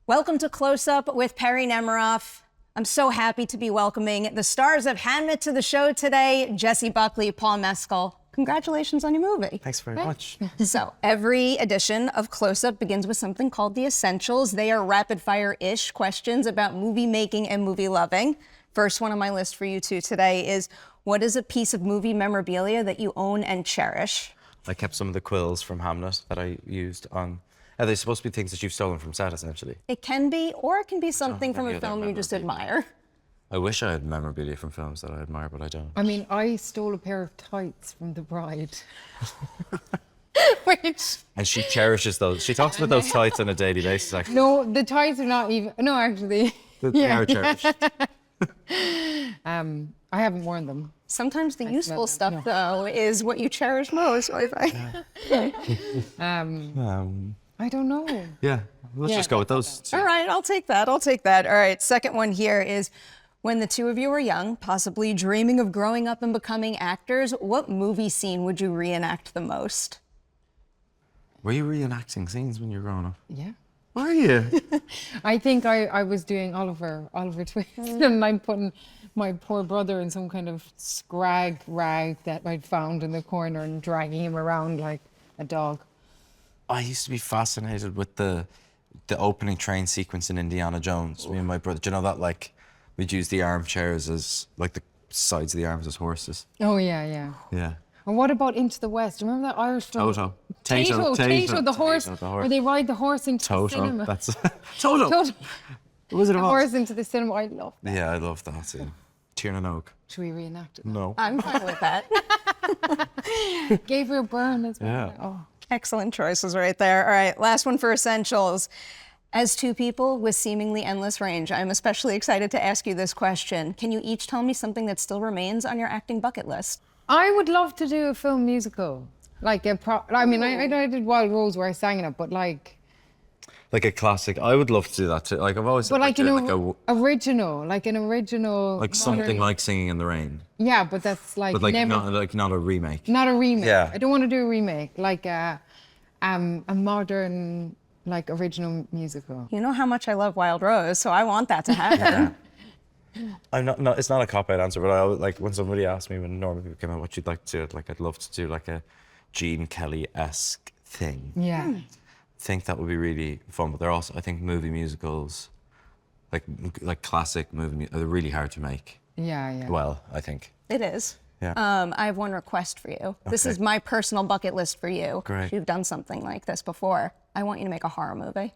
Welcome to Close Up with Perri Nemiroff. I'm so happy to be welcoming the stars of Hamnet to the show today, Jessie Buckley, Paul Mescal. Congratulations on your movie. Thanks very much. So every edition of Close Up begins with something called the Essentials. They are rapid-fire-ish questions about movie making and movie loving. First one on my list for you two today is, what is a piece of movie memorabilia that you own and cherish? I kept some of the quills from Hamlet that I used on... Are they supposed to be things that you've stolen from set, essentially? It can be, or it can be something from a film you just admire. I wish I had memorabilia from films that I admire, but I don't. I mean, I stole a pair of tights from the bride. Which... And she cherishes those. She talks about those tights on a daily basis, actually. No, the tights are not even... No, actually. They are cherished. I haven't worn them. Sometimes the useful stuff, though, is what you cherish most. I don't know. Yeah, let's just go with those two. All right, I'll take that. All right, second one here is, when the two of you were young, possibly dreaming of growing up and becoming actors, what movie scene would you reenact the most? Were you reenacting scenes when you were growing up? Yeah. Were you? I think I was doing Oliver Twist, and I'm putting my poor brother in some kind of scrag rag that I'd found in the corner and dragging him around like a dog. I used to be fascinated with the opening train sequence in Indiana Jones. Me and my brother, do you know that, like, we'd use the armchairs as, like, the sides of the arms as horses? Oh, yeah. Yeah. And what about Into the West? Do you remember that Irish film? Tato, the horse, where they ride the horse into the cinema. That's Toto. Was it a horse into the cinema? I love that. Yeah, I love that scene. Tiernan Og. Should we reenact it? No. I'm fine with that. Gave her a burn as well. Yeah. Oh. Excellent choices right there. All right, last one for Essentials. As two people with seemingly endless range, I'm especially excited to ask you this question. Can you each tell me something that still remains on your acting bucket list? I would love to do a film musical. Like I mean, I did Wild Rose where I sang in it, but like a classic. I would love to do that too. Like, I've always... But like an original. Like something like Singing in the Rain. Yeah, but that's like... But like, not a remake. Not a remake. Yeah. I don't want to do a remake. Like a modern, like, original musical. You know how much I love Wild Rose, so I want that to happen. Yeah. It's not a cop-out answer, but I always, like, when somebody asked me when Normal People came out what you'd like to do, like, I'd love to do like a Gene Kelly-esque thing. Yeah. I think that would be really fun, but they're also, I think, movie musicals, like classic movie, are really hard to make. Yeah. Well, I think. It is. Yeah. I have one request for you. Okay. This is my personal bucket list for you. Great. You've done something like this before. I want you to make a horror movie.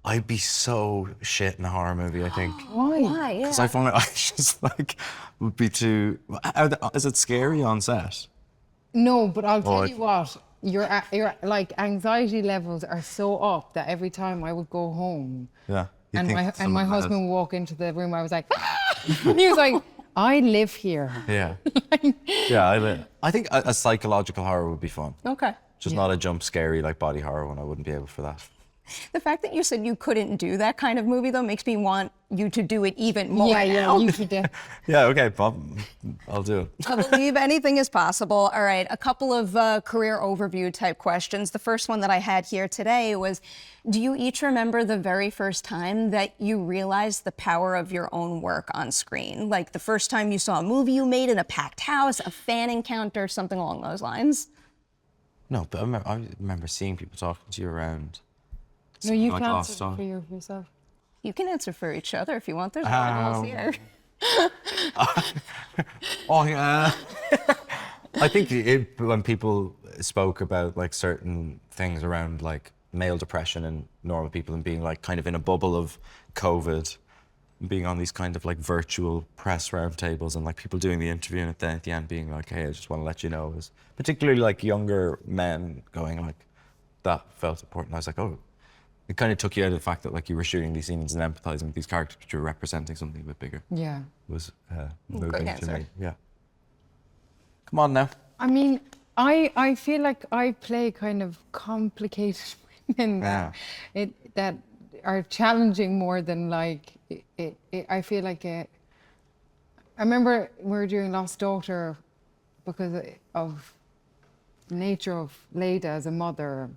I'd be so shit in a horror movie, I think. Why? Yeah. Because I find I just, like, would be too... Is it scary on set? No, but I'll tell you what. Your like anxiety levels are so up that every time I would go home, and my husband would walk into the room, I was like, ah! And he was like, I live here. Yeah. Yeah, I think a psychological horror would be fun. Okay. Just not a jump scary like body horror one. I wouldn't be able for that. The fact that you said you couldn't do that kind of movie, though, makes me want you to do it even more now. Yeah, you should do. Yeah, okay, I'll do it. I believe anything is possible. All right, a couple of career overview type questions. The first one that I had here today was, do you each remember the very first time that you realized the power of your own work on screen? Like the first time you saw a movie you made in a packed house, a fan encounter, something along those lines? No, but I remember seeing people talking to you around. No, you can't answer for yourself. You can answer for each other if you want. There's one here. I think when people spoke about like certain things around like male depression and normal people and being like kind of in a bubble of COVID, being on these kind of like virtual press roundtables and like people doing the interview and then at the end being like, hey, I just want to let you know, is particularly like younger men going like, that felt important. I was like, oh. It kind of took you out of the fact that like you were shooting these scenes and empathizing with these characters, but you were representing something a bit bigger. Yeah. It was moving to me. Yeah. Come on now. I mean, I feel like I play kind of complicated women that are challenging more than like I feel like I remember we were doing Lost Daughter because of the nature of Leda as a mother.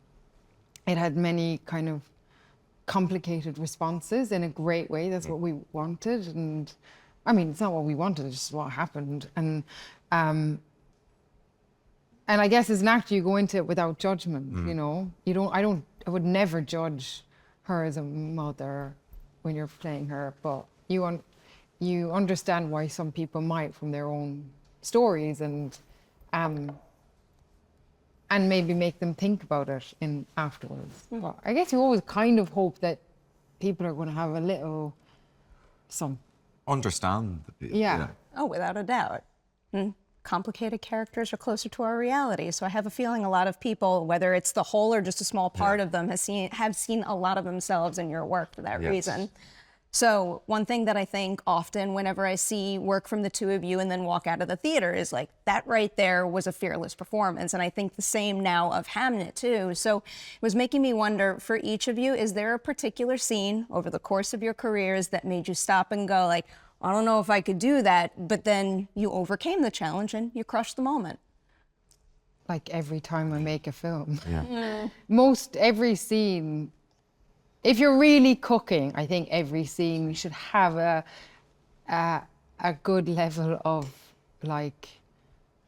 It had many kind of complicated responses in a great way. That's what we wanted. And I mean, it's not what we wanted, it's just what happened. And I guess as an actor, you go into it without judgment, you know? I would never judge her as a mother when you're playing her, but you understand why some people might from their own stories, and maybe make them think about it afterwards. But I guess you always kind of hope that people are going to have a little Understand. Yeah. Oh, without a doubt. Complicated characters are closer to our reality. So I have a feeling a lot of people, whether it's the whole or just a small part of them, have seen a lot of themselves in your work for that reason. So one thing that I think often whenever I see work from the two of you and then walk out of the theater is like, that right there was a fearless performance. And I think the same now of Hamnet too. So it was making me wonder, for each of you, is there a particular scene over the course of your careers that made you stop and go like, I don't know if I could do that, but then you overcame the challenge and you crushed the moment? like every time I make a film. Yeah. Most every scene, if you're really cooking, I think every scene we should have a good level of like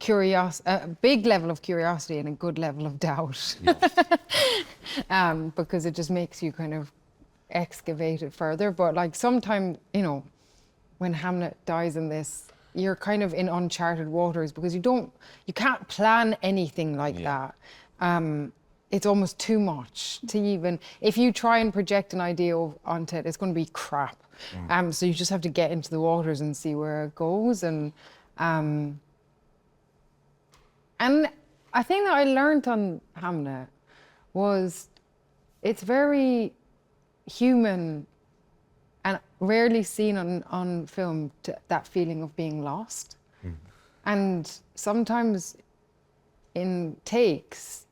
a big level of curiosity and a good level of doubt. Yeah. Because it just makes you kind of excavate it further. But like sometimes, you know, when Hamlet dies in this, you're kind of in uncharted waters because you can't plan anything like that. It's almost too much to even, if you try and project an idea onto it, it's going to be crap. So you just have to get into the waters and see where it goes. And I think that I learned on Hamnet was it's very human and rarely seen on film, that feeling of being lost. And sometimes in takes,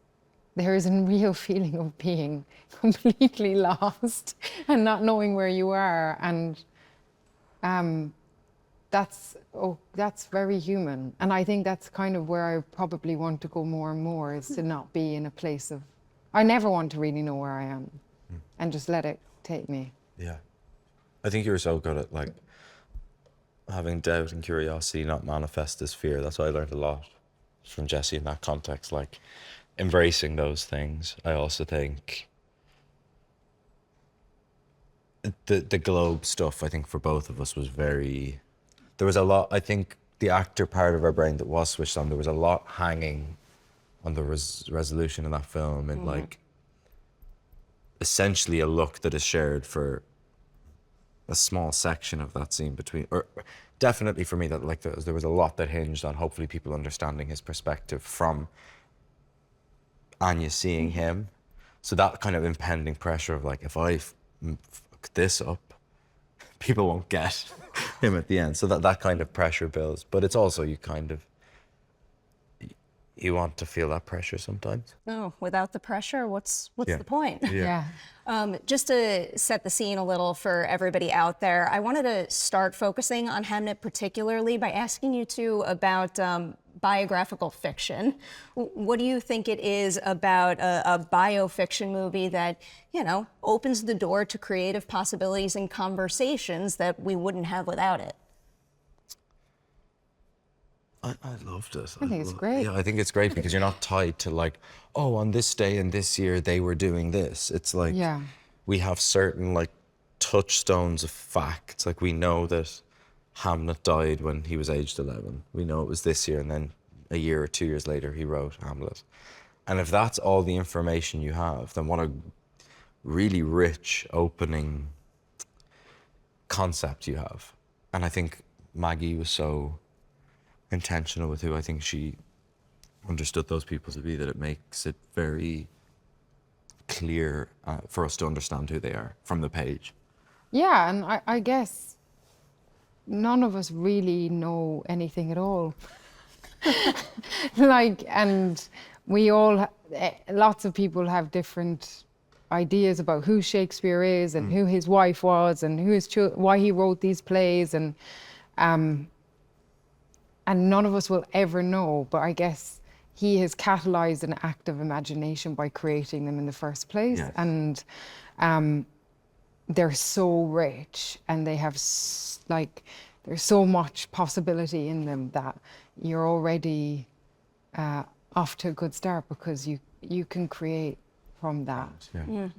there is a real feeling of being completely lost and not knowing where you are. And that's very human. And I think that's kind of where I probably want to go more and more, is to not be in a place of, I never want to really know where I am and just let it take me. Yeah. I think you were so good at like having doubt and curiosity not manifest as fear. That's what I learned a lot from Jessie in that context, like embracing those things. I also think the Globe stuff, I think for both of us was there was a lot, I think the actor part of our brain that was switched on, there was a lot hanging on the resolution in that film, and like essentially a look that is shared for a small section of that scene between, or definitely for me, that like there was a lot that hinged on hopefully people understanding his perspective from Anya seeing him. So that kind of impending pressure of like, if I fuck this up, people won't get him at the end. So that kind of pressure builds. But it's also you want to feel that pressure sometimes. Oh, without the pressure, what's Yeah. the point? Yeah. Just to set the scene a little for everybody out there, I wanted to start focusing on Hamnet particularly by asking you two about biographical fiction. What do you think it is about a biofiction movie that, you know, opens the door to creative possibilities and conversations that we wouldn't have without it? I loved it. I think it's great. Yeah, I think it's great because you're not tied to like, oh, on this day and this year they were doing this. It's like, we have certain like touchstones of facts. Like we know that Hamlet died when he was aged 11. We know it was this year, and then a year or 2 years later he wrote Hamlet. And if that's all the information you have, then what a really rich opening concept you have. And I think Maggie was so intentional with who I think she understood those people to be, that it makes it very clear for us to understand who they are from the page. Yeah, and I guess none of us really know anything at all. Like, and we all, lots of people have different ideas about who Shakespeare is and who his wife was and why he wrote these plays, and none of us will ever know, but I guess he has catalyzed an act of imagination by creating them in the first place. Yes. And they're so rich and they have like there's so much possibility in them that you're already off to a good start because you can create from that. Yeah.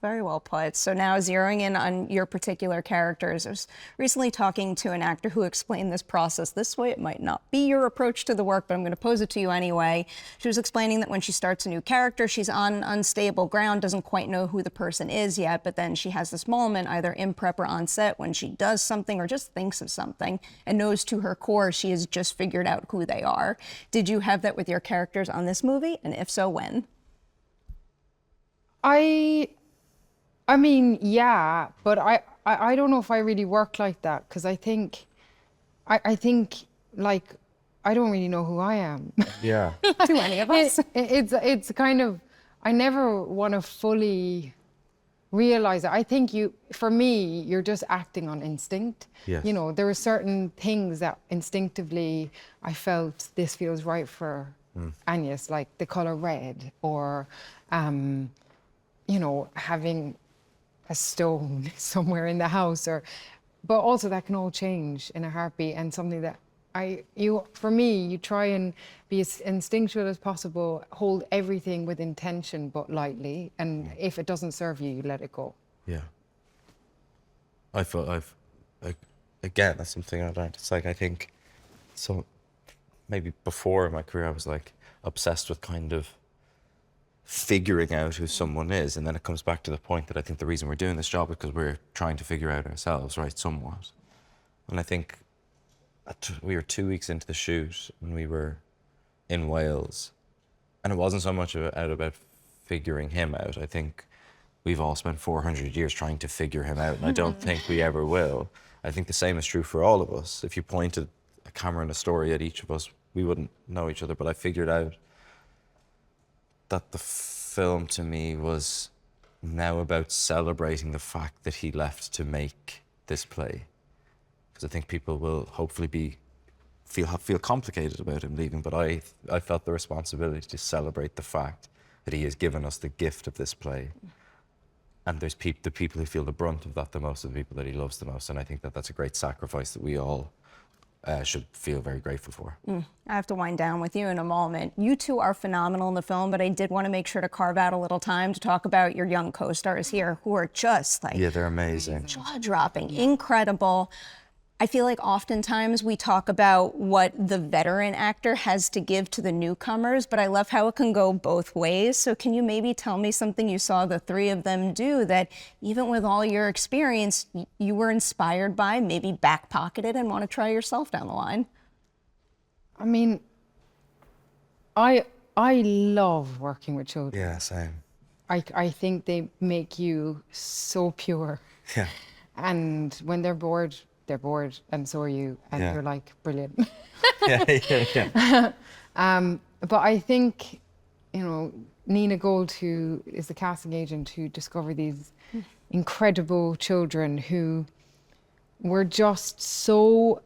Very well put. So now zeroing in on your particular characters, I was recently talking to an actor who explained this process this way. It might not be your approach to the work, but I'm going to pose it to you anyway. She was explaining that when she starts a new character, she's on unstable ground, doesn't quite know who the person is yet, but then she has this moment, either in prep or on set, when she does something or just thinks of something and knows to her core she has just figured out who they are. Did you have that with your characters on this movie? And if so, when? I mean, yeah, but I don't know if I really work like that because I think like I don't really know who I am. Yeah. Do any of us? It's kind of, I never want to fully realize it. I think for me, you're just acting on instinct. Yes. You know, there were certain things that instinctively I felt this feels right for Agnes, like the color red or, you know, having a stone somewhere in the house, but also that can all change in a heartbeat, and something that for me, you try and be as instinctual as possible, hold everything with intention but lightly, and if it doesn't serve you, you let it go. Yeah. Again, that's something I learned. It's like, I think, so maybe before in my career, I was like obsessed with kind of figuring out who someone is, and then it comes back to the point that I think the reason we're doing this job is because we're trying to figure out ourselves, right, somewhat. And I think we were 2 weeks into the shoot when we were in Wales, and it wasn't so much about figuring him out. I think we've all spent 400 years trying to figure him out, and I don't think we ever will. I think the same is true for all of us. If you pointed a camera and a story at each of us, we wouldn't know each other, but I figured out that the film to me was now about celebrating the fact that he left to make this play. Because I think people will hopefully feel complicated about him leaving, but I felt the responsibility to celebrate the fact that he has given us the gift of this play. And there's the people who feel the brunt of that the most are the people that he loves the most, and I think that that's a great sacrifice that we all should feel very grateful for. I have to wind down with you in a moment. You two are phenomenal in the film, but I did want to make sure to carve out a little time to talk about your young co-stars here who are just like... Yeah, they're amazing. Jaw-dropping, incredible. I feel like oftentimes we talk about what the veteran actor has to give to the newcomers, but I love how it can go both ways. So can you maybe tell me something you saw the three of them do that even with all your experience, you were inspired by, maybe back-pocketed and want to try yourself down the line? I mean, I love working with children. Yeah, same. I think they make you so pure. Yeah. And when they're bored, and so are you, and Yeah. you're like, brilliant. Yeah. But I think, you know, Nina Gold, who is the casting agent who discovered these incredible children who were just so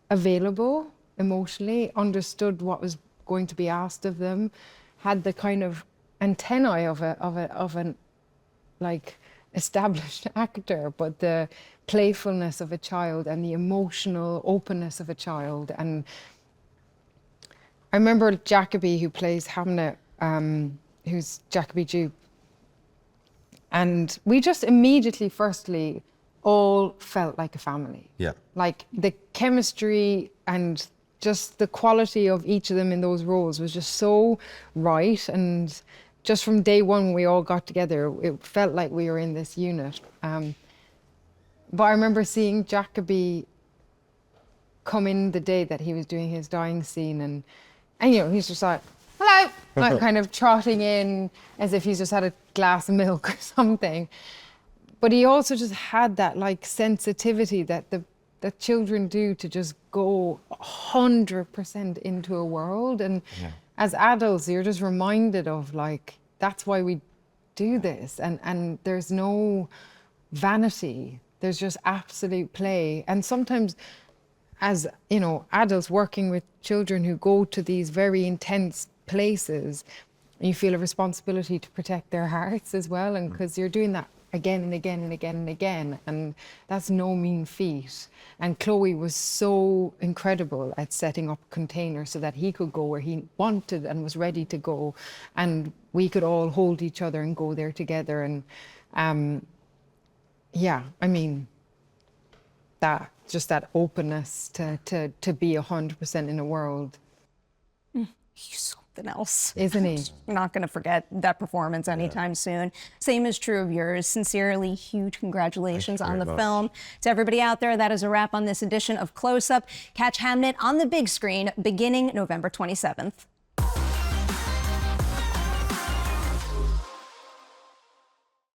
available emotionally, understood what was going to be asked of them, had the kind of antennae of an like established actor, but the playfulness of a child and the emotional openness of a child. And I remember Jacoby, who plays Hamnet, who's Jacoby Jupe, and we just immediately, firstly, all felt like a family. Yeah. Like the chemistry and just the quality of each of them in those roles was just so right. And just from day one, when we all got together, it felt like we were in this unit. But I remember seeing Jacoby come in the day that he was doing his dying scene, and you know, he's just like, hello, like kind of trotting in as if he's just had a glass of milk or something. But he also just had that like sensitivity that that children do to just go 100% into a world. And as adults, you're just reminded of like, that's why we do this. And there's no vanity. There's just absolute play. And sometimes, as you know, adults working with children who go to these very intense places, you feel a responsibility to protect their hearts as well. And because you're doing that again and again and again and again. And that's no mean feat. And Chloé was so incredible at setting up containers so that he could go where he wanted and was ready to go. And we could all hold each other and go there together. And yeah, I mean, just that openness to be 100% in a world. He's something else. Isn't he? I'm not going to forget that performance anytime soon. Same is true of yours. Sincerely, huge congratulations on the film. To everybody out there, that is a wrap on this edition of Close Up. Catch Hamnet on the big screen beginning November 27th.